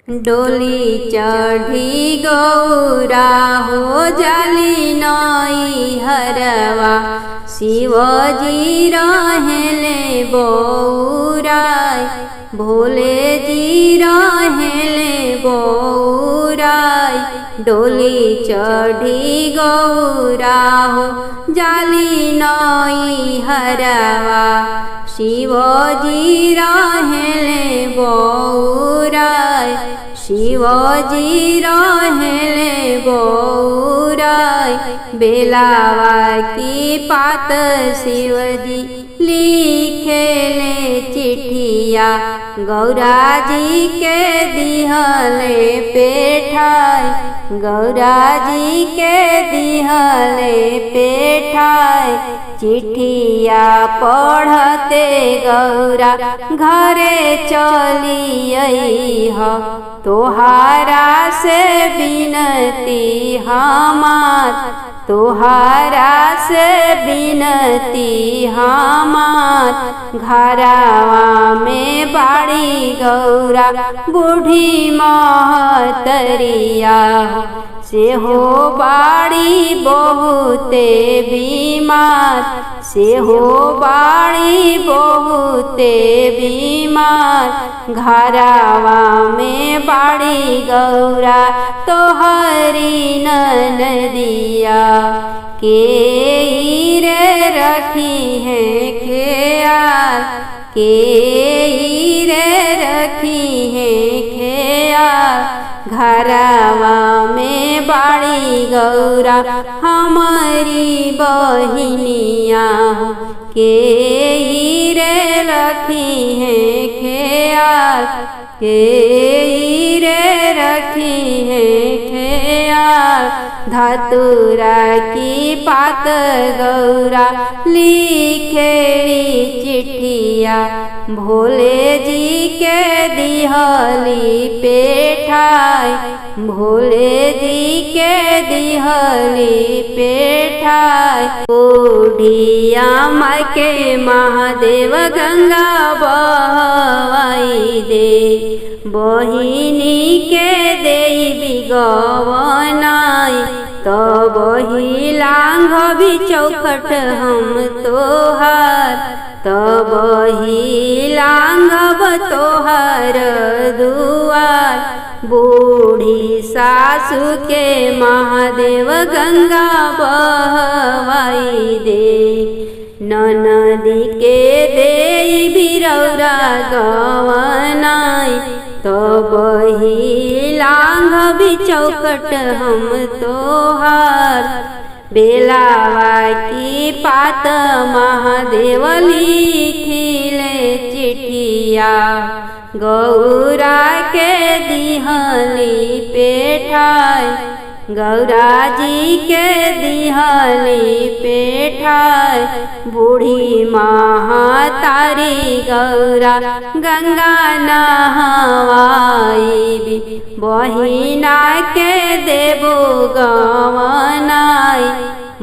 डोली चढ़ी गौरा हो जाली नई हरवा, शिवजी रहेले बौराय, भोले जी रहेले बौराय। डोली चढ़ी गौरा हो जाली नई हरवा, शिवजी रहेले बौराय, शिवजी रहेले बौराय। बेलावा की पात शिवजी लिखेले चिठिया, गौरा जी के दिहले पेठाय, गौरा जी के दिहले पेठाय। चिठिया पढ़ते गौरा घरे चली अइह, तोहारा से बिनती हमार, तोहारा से बिनती हमार। घरवा में बाड़ी गौरा बूढ़ी महतरिया, से हो बाड़ी बहुते बीमार, से हो बाड़ी बहुते बीमार। घरवा में बाड़ी गौरा तोहरी ननदिया, के रे रखी है ख्याल, के रे रखी है ख्याल। घरवा में बाड़ी गौरा हमारी बहिनिया, के रे रखी है ख्याल, के रे रखी है ख्याल। धतूरा की पात गौरा लिखेली चिठिया, भोले जी के दिहली पेठाय, भोले जी के दिहली पेठाय। बूढ़िया माई के महादेव गंगा बहवाई दे, बहिनी के देवी गवनाई। तब ही लांघबी चौखट हम तोहार, तब ही लांघब तोहर दुआर। बूढ़ी सासु के महादेव गंगा बहवाई दे, ननदी के देई बिरौरा गवनाई। तब ही लांघबी चौखट हम तोहार। बेलावा की पात महादेव लिखिले चिठिया, गौरा के दिहली पेठाय, गौरा जी के दिहली पेठाय। बूढ़ी महतारी गौरा गंगा नहवाई, बहिना के देबो गवनाई,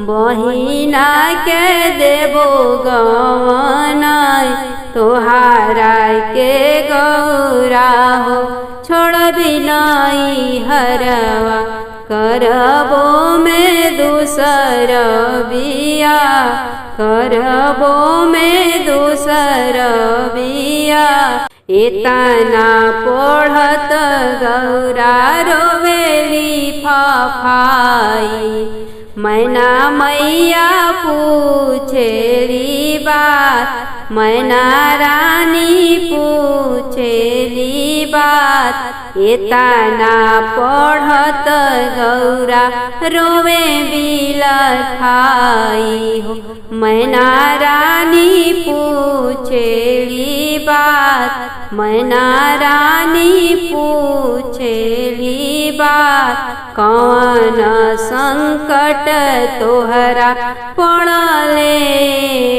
बहिना के देबो गवनाई। तोहारा के गौरा हो छोड़बी नई हरवा, करबो में दूसर बिया, करबो में दूसर बिया। इतना पढ़त गौरा रोवेली फफाई, मैना मैया पूछेली बात, मैना रानी पूछेली बात। इतना पढ़त गौरा रोवे बिलखाई हो, मैना रानी पूछेली बात, मैना रानी पूछेली बात। कौन संकट तोहरा पड़ले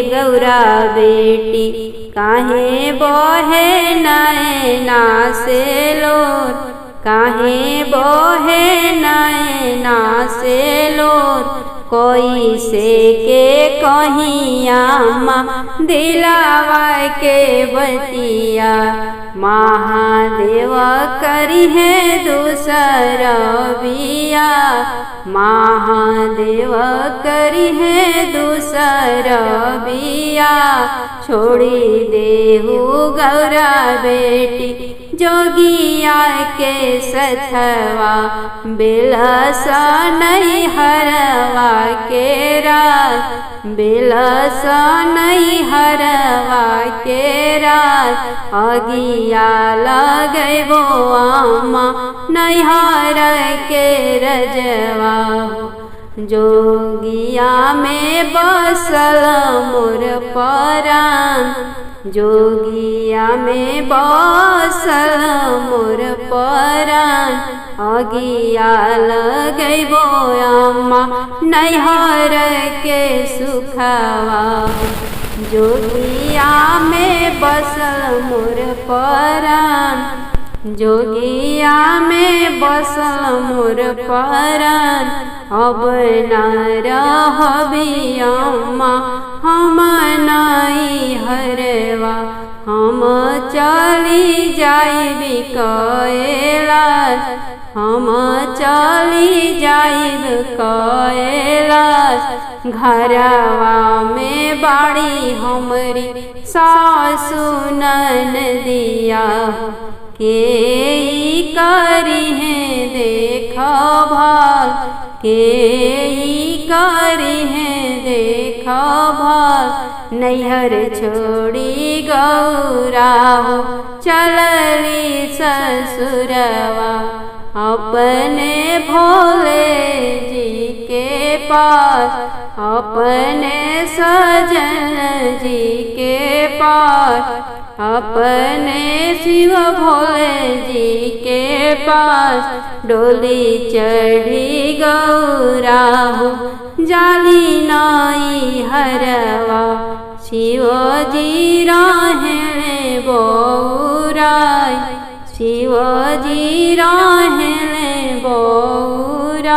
गौरा बेटी, काहे बहे नैना से लोर, काहे बहे नैना से लोर। कोई से के कहिया माँ दिलावा के बतिया महादेव करी है दूसर बिया, महादेव करी है दूसर बिया। छोड़ी देहु गौरा बेटी जोगिया के सथवा, बिलस नहीं हरवा के रात, बिलस नहीं हरवा के रात। अगिया लगैबो आमा नैहर के रजवा, जोगिया में बसल मोर परान, जोगिया में बसल मोर परान। अगिया लगैबो अम्मा नैहर के सुखवा, जोगिया में बसल मोर परान, जोगिया में बसल मोर परान। अब न रहबी अम्मा हम नैहरवा, हम चली जाइबी कैलाश, हम चली जाइब कैलाश। घरवा में बाड़ी हमरी सासु ननदिया, के करी है देख भाल, के करी है देख भाल। नैहर छोड़ी गौरा हो चलली ससुरवा, अपने भोले जी के पास, अपने सजन जी के पास, अपने शिव भोले जी के पास। डोली चढ़ी गौरा हो जाली नाई हरवा, शिव जी रहें बौराय, शिव जी रहें बौराय।